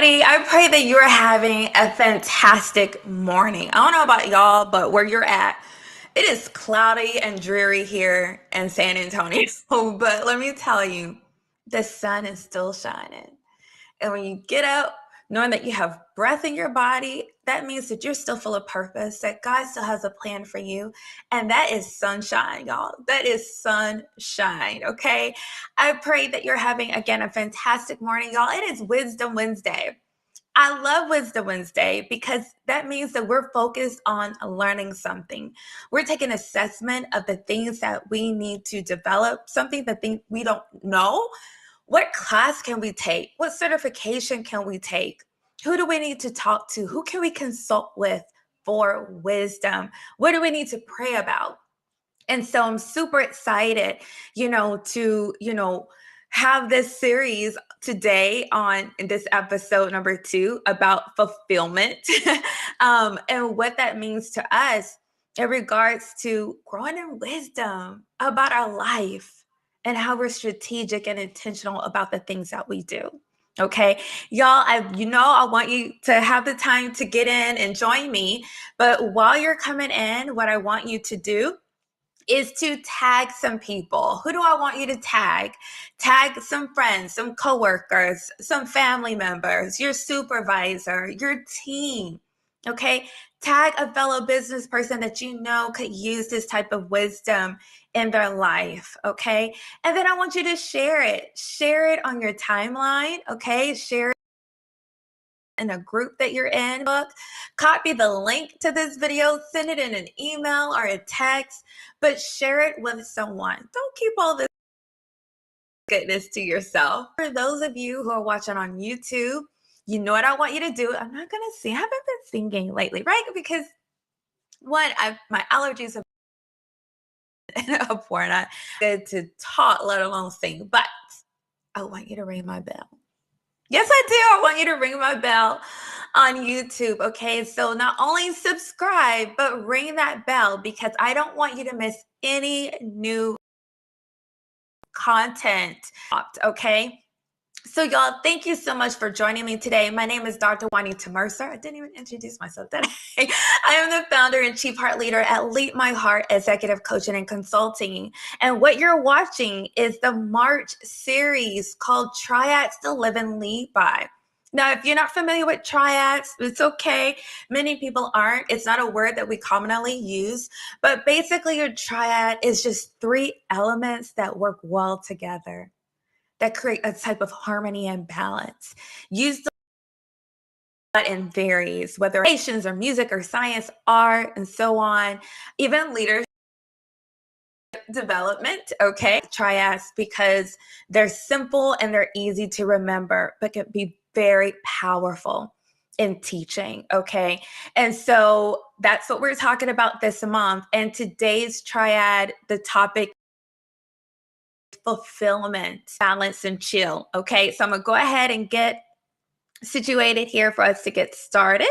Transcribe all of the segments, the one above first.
everybody. I pray that you're having a fantastic morning. I don't know about y'all, but where you're at, it is cloudy and dreary here in San Antonio. But let me tell you, the sun is still shining. And when you get up, knowing that you have breath in your body, that means that you're still full of purpose, that God still has a plan for you. And that is sunshine, y'all. That is sunshine, okay? I pray that you're having, again, a fantastic morning, y'all. It is Wisdom Wednesday. I love Wisdom Wednesday because that means that we're focused on learning something. We're taking assessment of the things that we need to develop, something that we don't know. What class can we take? What certification can we take? Who do we need to talk to? Who can we consult with for wisdom? What do we need to pray about? And so I'm super excited, to have this series today on in this episode number 2 about fulfillment and what that means to us in regards to growing in wisdom about our life and how we're strategic and intentional about the things that we do. Okay, y'all, I want you to have the time to get in and join me. But while you're coming in, what I want you to do is to tag some people. Who do I want you to tag? Tag some friends, some coworkers, some family members, your supervisor, your team. Okay? Tag a fellow business person that you know could use this type of wisdom in their life. Okay? And then I want you to share it. Share it on your timeline. Okay? Share in a group that you're in, copy the link to this video, send it in an email or a text, but share it with someone. Don't keep all this goodness to yourself. For those of you who are watching on YouTube, you know what I want you to do. I'm not gonna sing. I haven't been singing lately, right? Because one, my allergies have been up for, not good to talk, let alone sing. But I want you to ring my bell. Yes, I do. I want you to ring my bell on YouTube. Okay. So not only subscribe, but ring that bell because I don't want you to miss any new content. Okay. So, y'all, thank you so much for joining me today. My name is Dr. Juanita Mercer. I didn't even introduce myself today. I am the founder and chief heart leader at Lead My Heart Executive Coaching and Consulting. And what you're watching is the March series called Triads to Live and Lead By. Now, if you're not familiar with triads, it's okay. Many people aren't. It's not a word that we commonly use. But basically, your triad is just 3 elements that work well together, that create a type of harmony and balance. Use the and varies, whether nations or music or science, art, and so on, even leadership development, okay? Triads because they're simple and they're easy to remember, but can be very powerful in teaching, okay? And so that's what we're talking about this month. And today's triad, the topic fulfillment, balance, and chill. Okay, so I'm gonna go ahead and get situated here for us to get started.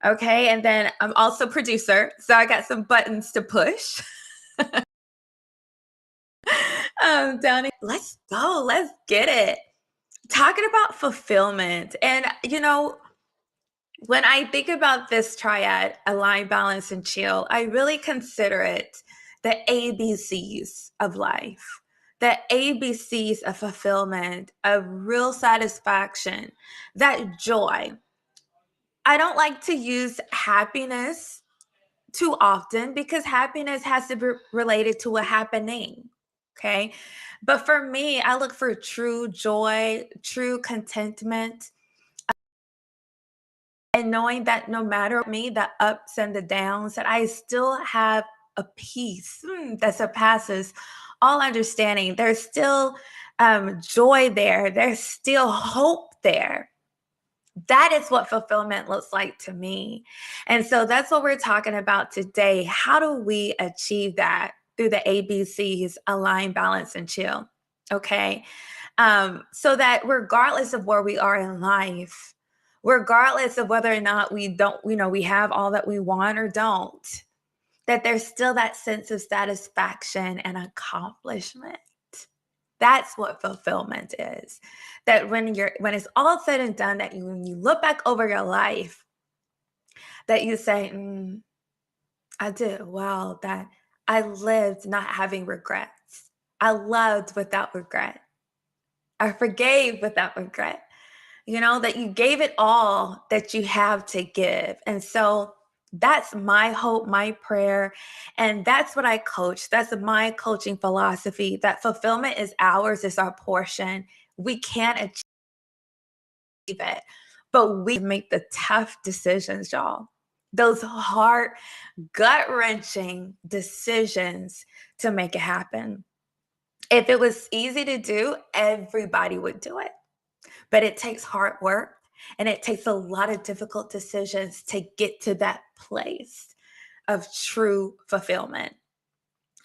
Okay, and then I'm also producer, so I got some buttons to push. Down here. Let's go, let's get it. Talking about fulfillment. And when I think about this triad, align, balance, and chill, I really consider it the ABCs of life, the ABCs of fulfillment, of real satisfaction, that joy. I don't like to use happiness too often because happiness has to be related to a happening. Okay. But for me, I look for true joy, true contentment, and knowing that no matter me, the ups and the downs, that I still have a peace that surpasses all understanding. There's still joy there. There's still hope there. That is what fulfillment looks like to me. And so that's what we're talking about today. How do we achieve that through the ABCs, align, balance, and chill? Okay. So that regardless of where we are in life, regardless of whether or not we have all that we want or don't, that there's still that sense of satisfaction and accomplishment. That's what fulfillment is. That when it's all said and done, that when you look back over your life, that you say, I did well, that I lived not having regrets. I loved without regret. I forgave without regret. That you gave it all that you have to give. And so that's my hope, my prayer. And that's what I coach. That's my coaching philosophy, that fulfillment is ours, it's our portion. We can't achieve it, but we make the tough decisions, y'all. Those hard, gut wrenching decisions to make it happen. If it was easy to do, everybody would do it. But it takes hard work and it takes a lot of difficult decisions to get to that place of true fulfillment.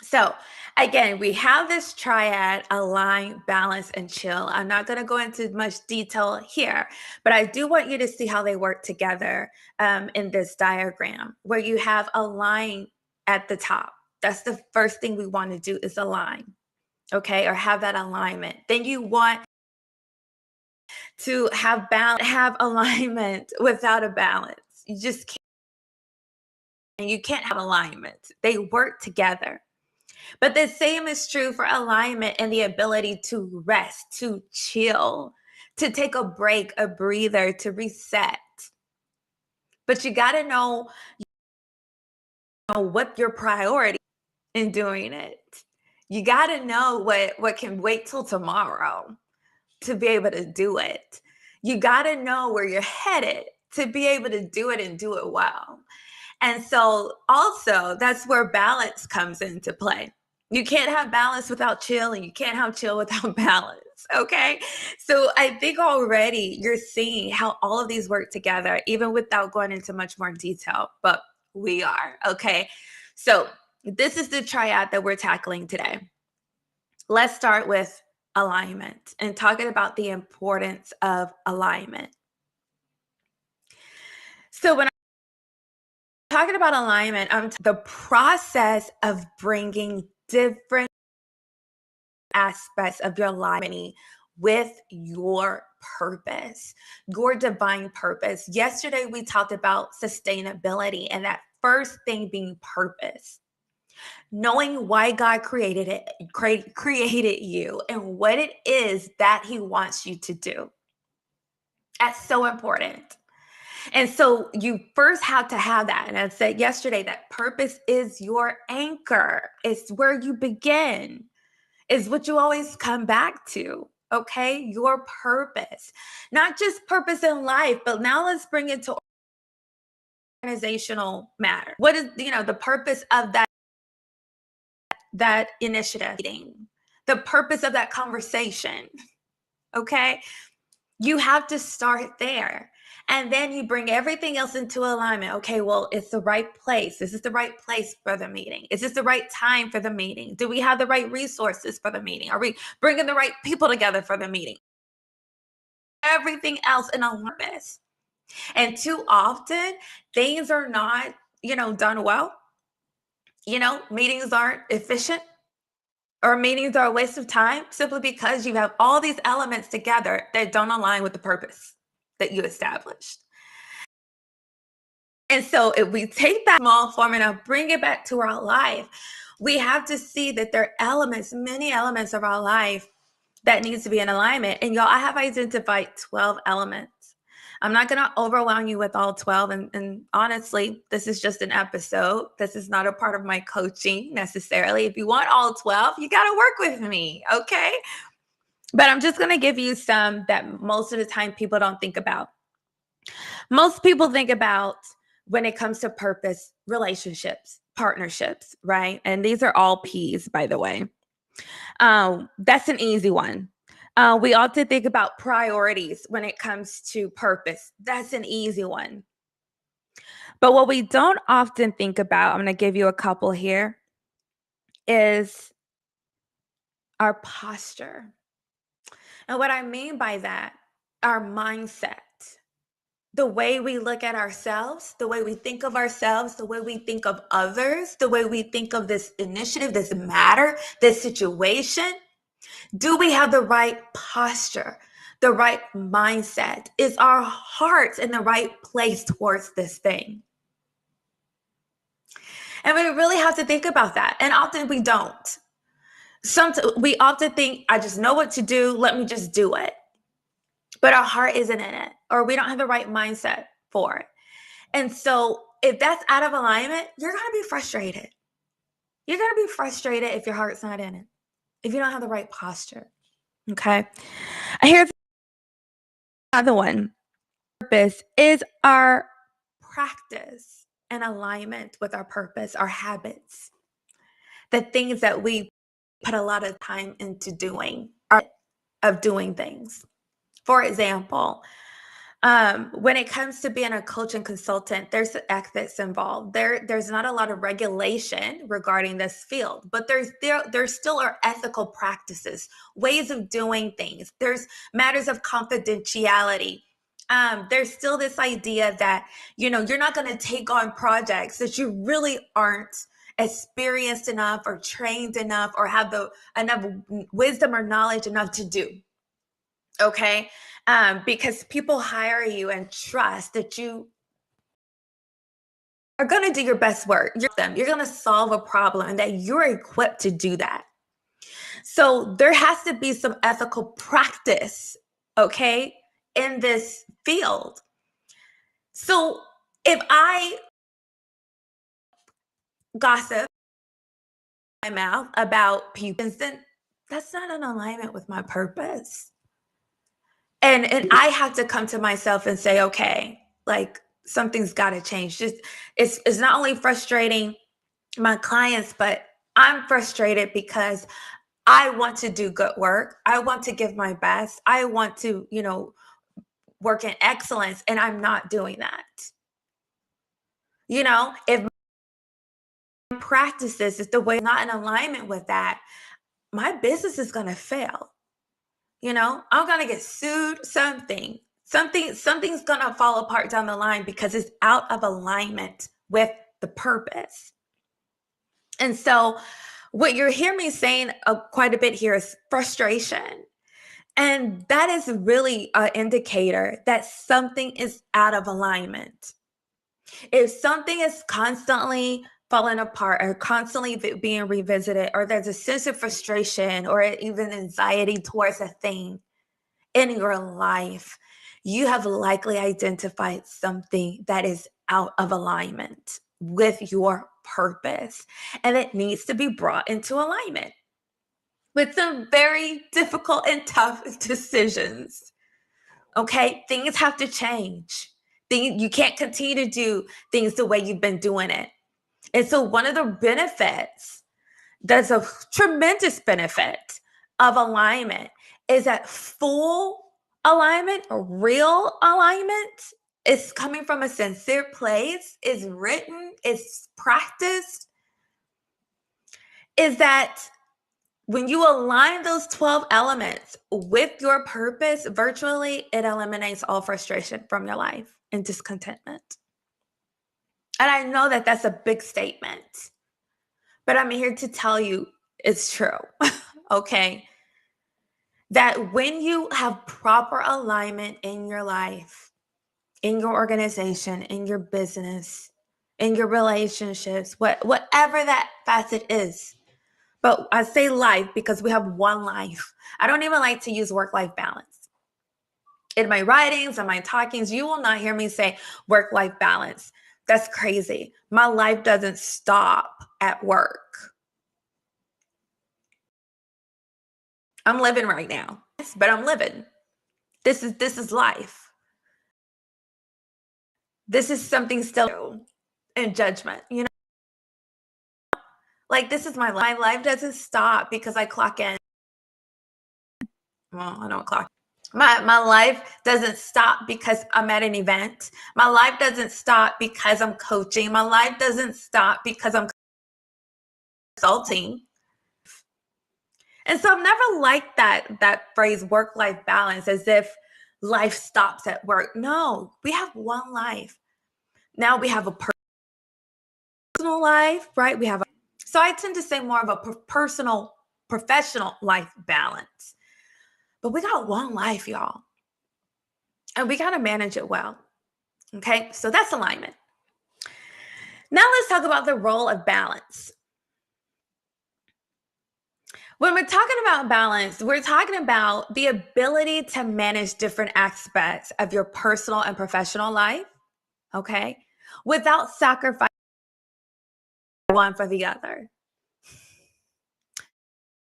So, again, we have this triad: align, balance, and chill. I'm not going to go into much detail here, but I do want you to see how they work together in this diagram, where you have align at the top. That's the first thing we want to do, is align, okay, or have that alignment. Then you want to have alignment without a balance. You just can't. And you can't have alignment. They work together. But the same is true for alignment and the ability to rest, to chill, to take a break, a breather, to reset. But you got to know what your priority in doing it. You got to know what can wait till tomorrow to be able to do it. You got to know where you're headed to be able to do it and do it well. And so also that's where balance comes into play. You can't have balance without chill, and you can't have chill without balance. Okay. So I think already you're seeing how all of these work together, even without going into much more detail, but we are. Okay. So this is the triad that we're tackling today. Let's start with alignment and talking about the importance of alignment. So when I'm talking about alignment, the process of bringing different aspects of your life with your purpose, your divine purpose. Yesterday, we talked about sustainability, and that first thing being purpose. Knowing why God created you and what it is that He wants you to do. That's so important. And so you first have to have that. And I said yesterday that purpose is your anchor. It's where you begin. Is what you always come back to. Okay, your purpose, not just purpose in life, but now let's bring it to organizational matter. What is the purpose of that initiative meeting, the purpose of that conversation? Okay, you have to start there. And then you bring everything else into alignment. Okay, well, it's the right place. This is the right place for the meeting. Is this the right time for the meeting? Do we have the right resources for the meeting? Are we bringing the right people together for the meeting? Everything else in alignment. And too often, things are not, done well. Meetings aren't efficient, or meetings are a waste of time simply because you have all these elements together that don't align with the purpose that you established. And so if we take that small formula, bring it back to our life, we have to see that there are elements, many elements of our life that needs to be in alignment. And y'all, I have identified 12 elements. I'm not going to overwhelm you with all 12. And honestly, this is just an episode. This is not a part of my coaching necessarily. If you want all 12, you got to work with me. Okay. But I'm just going to give you some that most of the time people don't think about. Most people think about, when it comes to purpose, relationships, partnerships, right? And these are all P's, by the way. That's an easy one. We often think about priorities when it comes to purpose. That's an easy one. But what we don't often think about, I'm going to give you a couple here, is our posture. And what I mean by that, our mindset. The way we look at ourselves, the way we think of ourselves, the way we think of others, the way we think of this initiative, this matter, this situation. Do we have the right posture, the right mindset? Is our heart in the right place towards this thing? And we really have to think about that. And often we don't. We often think, I just know what to do. Let me just do it. But our heart isn't in it, or we don't have the right mindset for it. And so if that's out of alignment, you're going to be frustrated. You're going to be frustrated if your heart's not in it, if you don't have the right posture. Okay. Here's another one. Purpose is our practice and alignment with our purpose, our habits, the things that we put a lot of time into doing, of doing things. For example, when it comes to being a coach and consultant, there's ethics involved. There's not a lot of regulation regarding this field, but there still are ethical practices, ways of doing things. There's matters of confidentiality. There's still this idea that, you're not going to take on projects that you really aren't experienced enough or trained enough or have enough wisdom or knowledge enough to do. Okay. Because people hire you and trust that you are going to do your best work. You're going to solve a problem and that you're equipped to do that. So there has to be some ethical practice, okay, in this field. So if I gossip my mouth about people, then that's not in alignment with my purpose. And I have to come to myself and say, okay, like, something's got to change. Just it's not only frustrating my clients, but I'm frustrated because I want to do good work. I want to give my best. I want to, work in excellence, and I'm not doing that. If my practices is the way not in alignment with that, my business is going to fail. I'm going to get sued, something's going to fall apart down the line because it's out of alignment with the purpose. And so what you're hearing me saying quite a bit here is frustration. And that is really an indicator that something is out of alignment. If something is constantly falling apart or constantly being revisited, or there's a sense of frustration or even anxiety towards a thing in your life, you have likely identified something that is out of alignment with your purpose, and it needs to be brought into alignment with some very difficult and tough decisions. Okay, things have to change. You can't continue to do things the way you've been doing it. And so one of the benefits, there's a tremendous benefit of alignment, is that full alignment or real alignment is coming from a sincere place, is written, is practiced, is that when you align those 12 elements with your purpose, virtually, it eliminates all frustration from your life and discontentment. And I know that that's a big statement, but I'm here to tell you it's true, okay? That when you have proper alignment in your life, in your organization, in your business, in your relationships, whatever that facet is, but I say life because we have one life. I don't even like to use work-life balance. In my writings and my talkings, you will not hear me say work-life balance. That's crazy. My life doesn't stop at work. I'm living right now, but I'm living. This is life. This is something still in judgment, Like, this is my life. My life doesn't stop because I clock in. Well, I don't clock. My life doesn't stop because I'm at an event. My life doesn't stop because I'm coaching. My life doesn't stop because I'm consulting. And so I've never liked that phrase work-life balance, as if life stops at work. No, we have one life. Now we have a personal life, right? So I tend to say more of a personal professional life balance. But we got one life, y'all, and we got to manage it well. Okay, so that's alignment. Now let's talk about the role of balance. When we're talking about balance, we're talking about the ability to manage different aspects of your personal and professional life, okay, without sacrificing one for the other.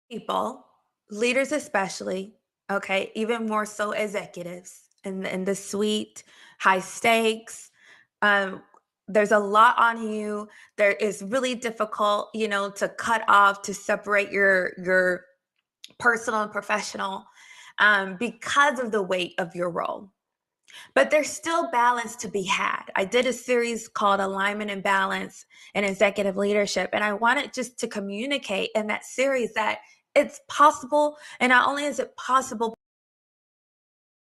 People, leaders especially, okay, even more so executives in the suite, high stakes. Um, there's a lot on you. There is really difficult, to cut off, to separate your personal and professional, because of the weight of your role. But there's still balance to be had. I did a series called Alignment and Balance in Executive Leadership, and I wanted just to communicate in that series that it's possible, and not only is it possible,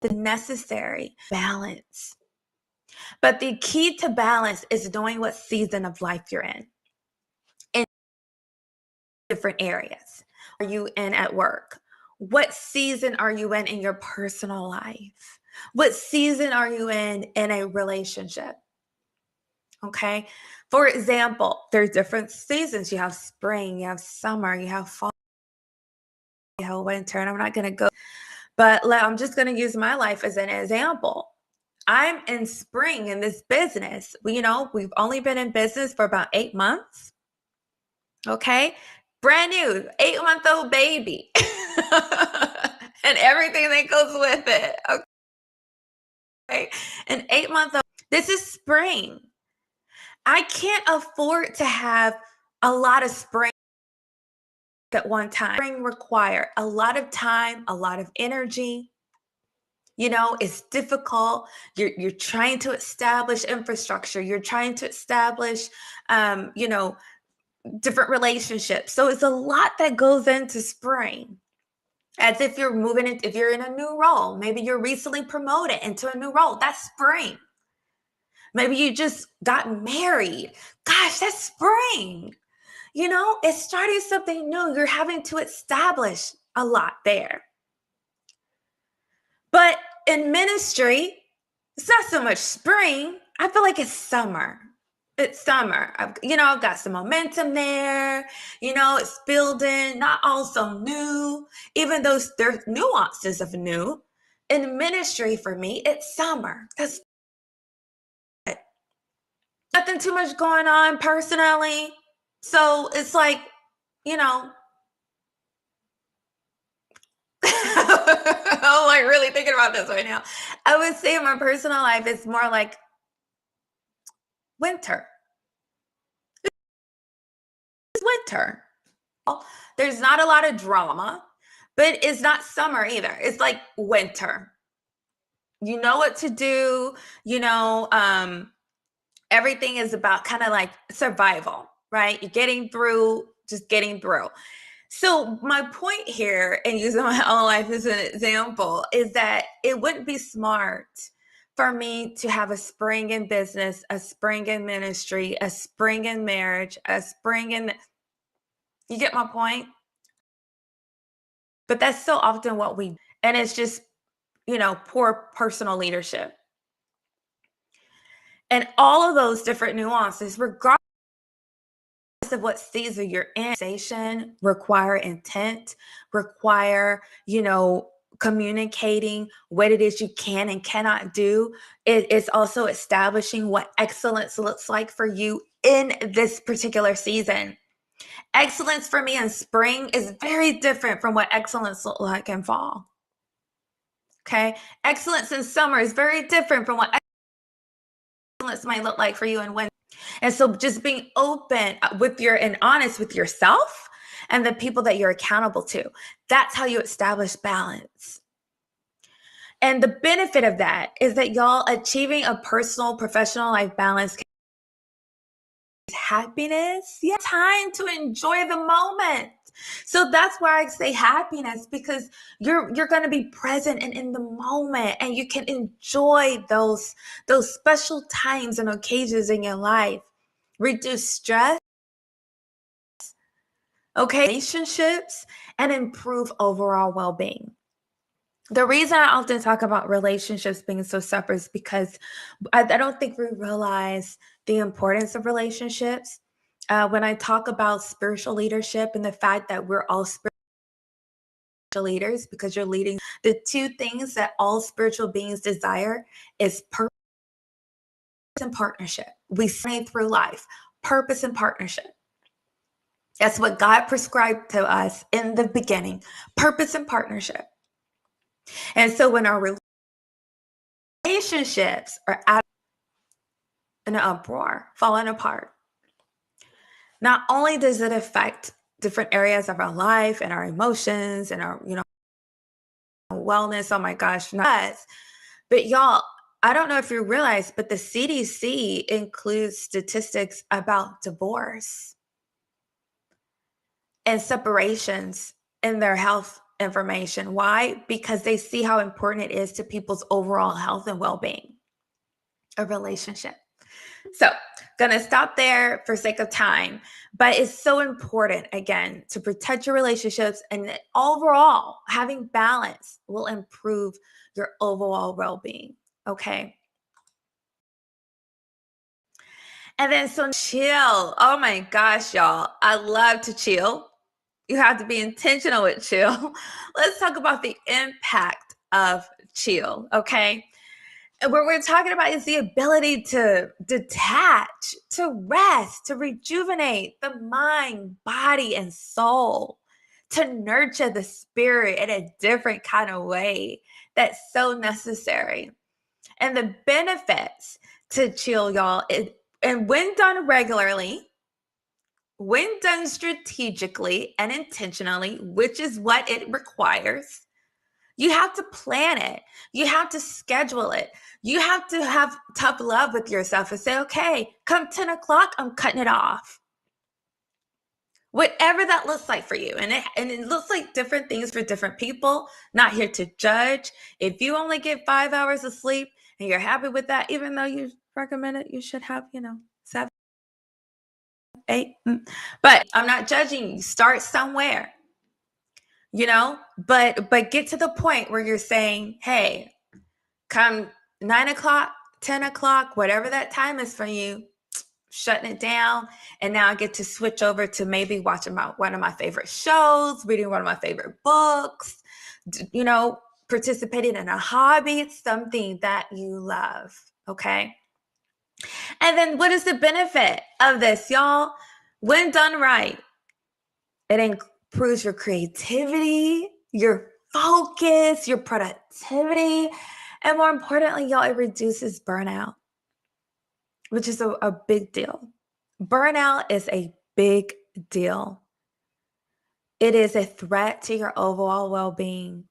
the necessary balance. But the key to balance is knowing what season of life you're in different areas. Are you in at work? What season are you in your personal life? What season are you in a relationship? Okay. For example, there's different seasons. You have spring, you have summer, you have fall, you have winter, and I'm not going to go, but I'm just going to use my life as an example. I'm in spring in this business. We've only been in business for about 8 months. Okay. Brand new, 8-month-old baby. And everything that goes with it. Okay. An 8-month-old. This is spring. I can't afford to have a lot of spring at one time. Spring require a lot of time, a lot of energy. It's difficult. You're trying to establish infrastructure. You're trying to establish, different relationships. So it's a lot that goes into spring. As if you're if you're in a new role, maybe you're recently promoted into a new role. That's spring. Maybe you just got married. Gosh, that's spring. It's starting something new. You're having to establish a lot there. But in ministry, it's not so much spring. I feel like it's summer. It's summer. I've got some momentum there. It's building, not all so new, even though there's nuances of new. In ministry, for me, it's summer. That's it. Nothing too much going on personally. So it's like, I'm like really thinking about this right now. I would say in my personal life, it's more like winter. It's winter. There's not a lot of drama, but it's not summer either. It's like winter. You know what to do. Everything is about kind of like survival, right? You're just getting through. So my point here, and using my own life as an example, is that it wouldn't be smart for me to have a spring in business, a spring in ministry, a spring in marriage, a spring in... You get my point? But that's so often what and it's just, poor personal leadership. And all of those different nuances, regardless of what season you're in, require intent, require, communicating what it is you can and cannot do. It's also establishing what excellence looks like for you in this particular season. Excellence for me in spring is very different from what excellence looks like in fall. Okay. Excellence in summer is very different from what excellence might look like for you in winter. And so just being open and honest with yourself and the people that you're accountable to, that's how you establish balance. And the benefit of that is that y'all achieving a personal, professional life balance, happiness, time to enjoy the moment. So that's why I say happiness, because you're going to be present and in the moment, and you can enjoy those special times and occasions in your life. Reduce stress, okay, relationships, and improve overall well-being. The reason I often talk about relationships being so separate is because I don't think we realize the importance of relationships. When I talk about spiritual leadership and the fact that we're all spiritual leaders because you're leading, the two things that all spiritual beings desire is purpose and partnership. We say through life, purpose and partnership. That's what God prescribed to us in the beginning, purpose and partnership. And so when our relationships are out in an uproar, falling apart, not only does it affect different areas of our life and our emotions and our, wellness, oh my gosh, nuts. But y'all, I don't know if you realize, but the CDC includes statistics about divorce and separations in their health information. Why? Because they see how important it is to people's overall health and well-being, a relationship. So, gonna stop there for sake of time, but it's so important again to protect your relationships, and overall having balance will improve your overall well-being. Okay. And then so chill. Oh my gosh, y'all. I love to chill. You have to be intentional with chill. Let's talk about the impact of chill. Okay. And what we're talking about is the ability to detach, to rest, to rejuvenate the mind, body, and soul, to nurture the spirit in a different kind of way that's so necessary. And the benefits to chill, y'all, and when done regularly, when done strategically and intentionally, which is what it requires, you have to plan it. You have to schedule it. You have to have tough love with yourself and say, okay, come 10 o'clock, I'm cutting it off. Whatever that looks like for you. And it looks like different things for different people. Not here to judge. If you only get 5 hours of sleep and you're happy with that, even though you recommend it, you should have, 7, 8. But I'm not judging you. Start somewhere. But get to the point where you're saying, hey, come 9 o'clock, 10 o'clock, whatever that time is for you, shutting it down. And now I get to switch over to maybe watching one of my favorite shows, reading one of my favorite books, participating in a hobby. It's something that you love. Okay. And then what is the benefit of this, y'all? When done right, it improves your creativity, your focus, your productivity, and more importantly, y'all, it reduces burnout, which is a big deal. Burnout is a big deal. It is a threat to your overall well-being.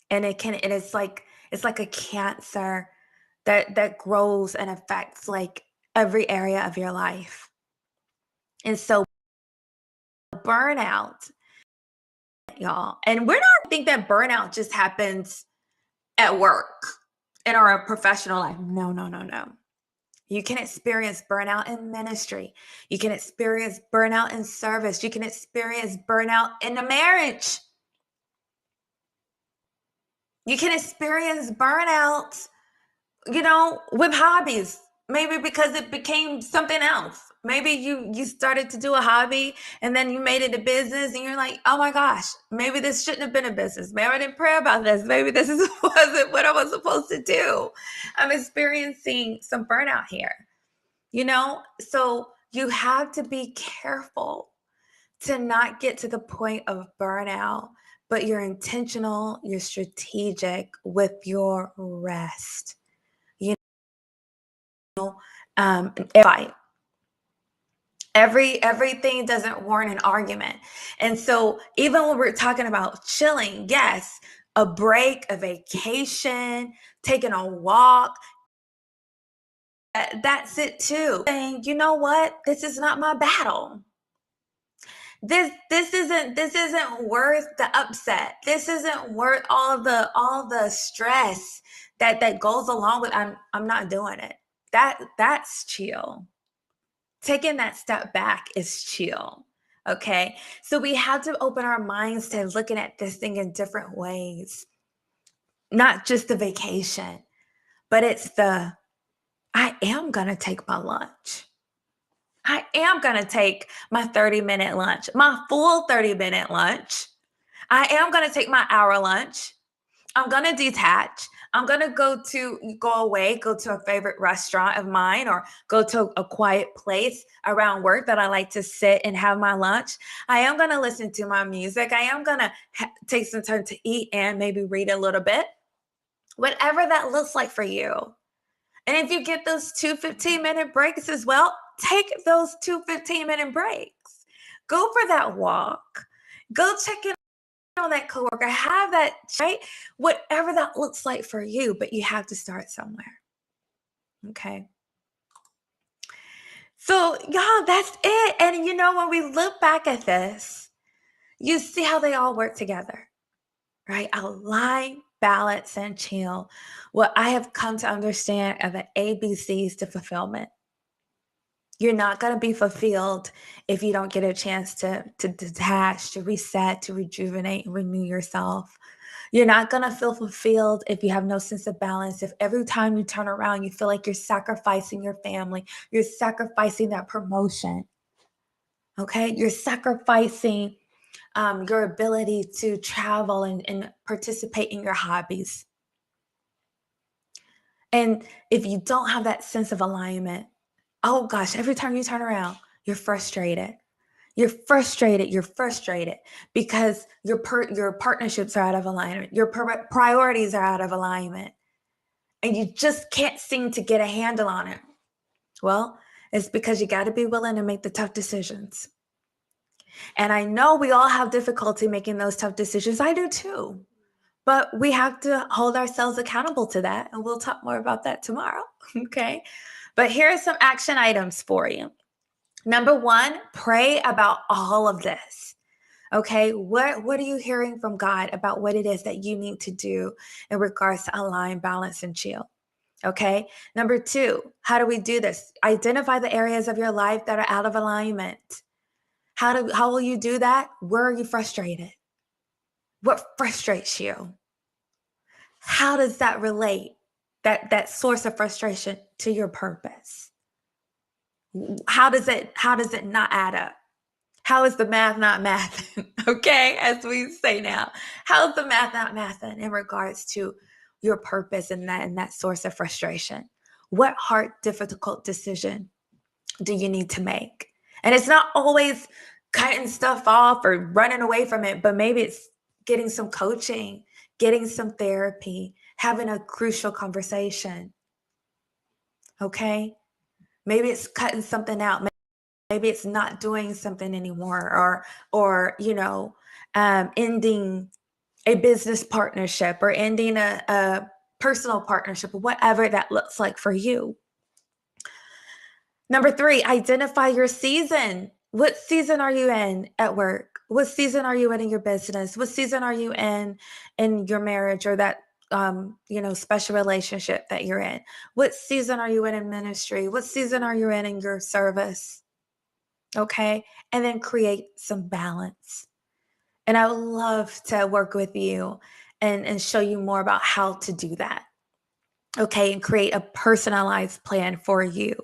And it's like a cancer that grows and affects like every area of your life. And so burnout, y'all, and we're not think that burnout just happens at work in our professional life. No, no, no, no. You can experience burnout in ministry. You can experience burnout in service. You can experience burnout in a marriage. You can experience burnout, with hobbies. Maybe because it became something else. Maybe you started to do a hobby and then you made it a business and you're like, oh my gosh, maybe this shouldn't have been a business. Maybe I didn't pray about this. Maybe this wasn't what I was supposed to do. I'm experiencing some burnout here. So you have to be careful to not get to the point of burnout, but you're intentional, you're strategic with your rest. You know, if everything doesn't warrant an argument. And so even when we're talking about chilling, yes, a break, a vacation, taking a walk, that's it too. Saying, you know what? This is not my battle. This isn't worth the upset. This isn't worth all the stress that goes along with I'm not doing it. That's chill. Taking that step back is chill. Okay. So we have to open our minds to looking at this thing in different ways, not just the vacation, but it's the I am going to take my lunch. I am going to take my 30-minute lunch, my full 30-minute lunch. I am going to take my hour lunch. I'm going to detach. I'm going to go away, go to a favorite restaurant of mine or go to a quiet place around work that I like to sit and have my lunch. I am going to listen to my music. I am going to take some time to eat and maybe read a little bit, whatever that looks like for you. And if you get those 2 15-minute breaks as well, take those 2 15-minute breaks. Go for that walk. Go check in on that coworker. Have that, right? Whatever that looks like for you, but you have to start somewhere. Okay. So, y'all, that's it. And when we look back at this, you see how they all work together, right? Align, balance, and chill. What I have come to understand are the ABCs to fulfillment. You're not going to be fulfilled if you don't get a chance to detach, to reset, to rejuvenate, and renew yourself. You're not going to feel fulfilled if you have no sense of balance. If every time you turn around, you feel like you're sacrificing your family, you're sacrificing that promotion. Okay. You're sacrificing your ability to travel and participate in your hobbies. And if you don't have that sense of alignment, oh gosh, every time you turn around, you're frustrated. You're frustrated because your partnerships are out of alignment. Your priorities are out of alignment. And you just can't seem to get a handle on it. Well, it's because you got to be willing to make the tough decisions. And I know we all have difficulty making those tough decisions. I do too. But we have to hold ourselves accountable to that. And we'll talk more about that tomorrow. Okay. But here are some action items for you. Number one, pray about all of this. Okay, what are you hearing from God about what it is that you need to do in regards to align, balance, and chill? Okay. Number two, how do we do this? Identify the areas of your life that are out of alignment. How will you do that? Where are you frustrated? What frustrates you? How does that relate? That source of frustration to your purpose? How does it not add up? How is the math not mathing? Okay, as we say now, how is the math not mathing in regards to your purpose and that source of frustration? What hard, difficult decision do you need to make? And it's not always cutting stuff off or running away from it, but maybe it's getting some coaching, getting some therapy, having a crucial conversation. Okay, maybe it's cutting something out. Maybe it's not doing something anymore, or ending a business partnership or ending a personal partnership, whatever that looks like for you. Number three, identify your season. What season are you in at work? What season are you in your business? What season are you in your marriage or that special relationship that you're in? What season are you in ministry? What season are you in your service? Okay. And then create some balance. And I would love to work with you and show you more about how to do that. Okay. And create a personalized plan for you.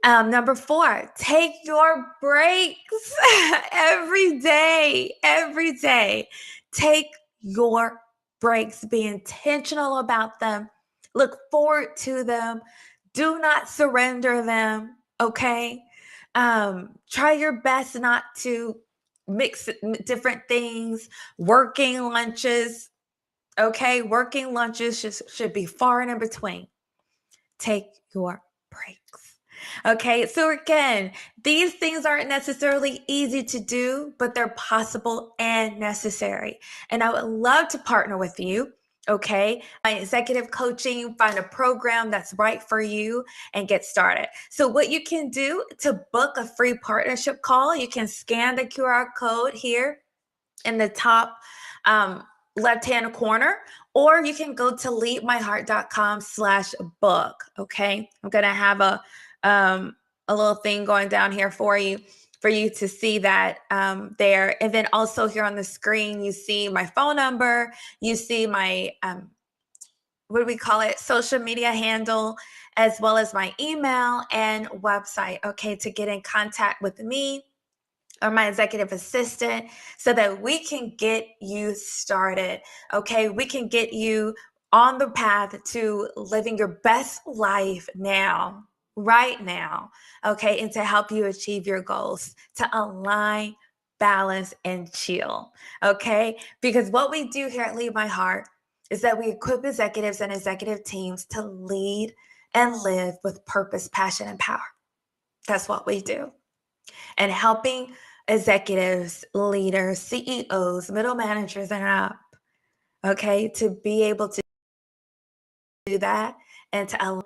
Number four, take your breaks every day. Every day. Take your breaks. Be intentional about them. Look forward to them. Do not surrender them. Okay. Try your best not to mix different things. Working lunches. Okay. Working lunches should be far and in between. Take your breaks. Okay, so again, these things aren't necessarily easy to do, but they're possible and necessary. And I would love to partner with you. Okay, my executive coaching, find a program that's right for you and get started. So, what you can do to book a free partnership call, you can scan the QR code here in the top left-hand corner, or you can go to leadmyheart.com/book. Okay, I'm going to have a little thing going down here for you. for you to see that there. And then also here on the screen, you see my phone number, you see my what do we call it, social media handle, as well as my email and website, okay, to get in contact with me or my executive assistant so that we can get you started, okay? We can get you on the path to living your best life now, right now, okay? And to help you achieve your goals, to align, balance, and chill, okay? Because what we do here at Lead My Heart is that we equip executives and executive teams to lead and live with purpose, passion, and power. That's what we do. And helping executives, leaders, CEOs, middle managers, and up, okay, to be able to do that and to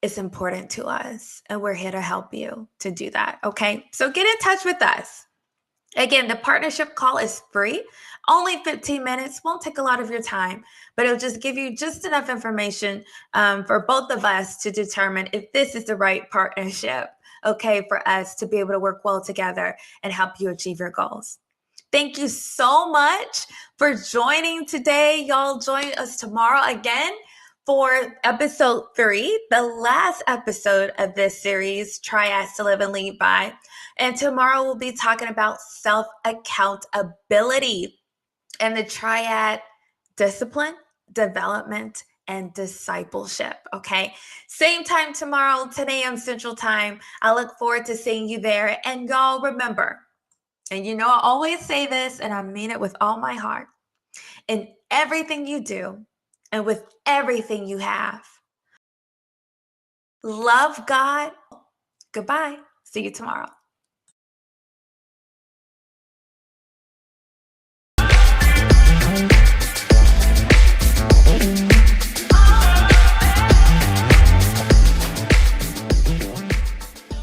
it's important to us. And we're here to help you to do that, okay? So get in touch with us. Again, the partnership call is free, only 15 minutes, won't take a lot of your time, but it'll just give you just enough information for both of us to determine if this is the right partnership, okay, for us to be able to work well together and help you achieve your goals. Thank you so much for joining today. Y'all join us tomorrow again for episode 3, the last episode of this series, Triads to Live and Lead By. And tomorrow we'll be talking about self-accountability and the triad: discipline, development, and discipleship. Okay. Same time tomorrow, 10 a.m. Central Time. I look forward to seeing you there. And y'all remember, and you know, I always say this and I mean it with all my heart: in everything you do and with everything you have, love God. Goodbye. See you tomorrow.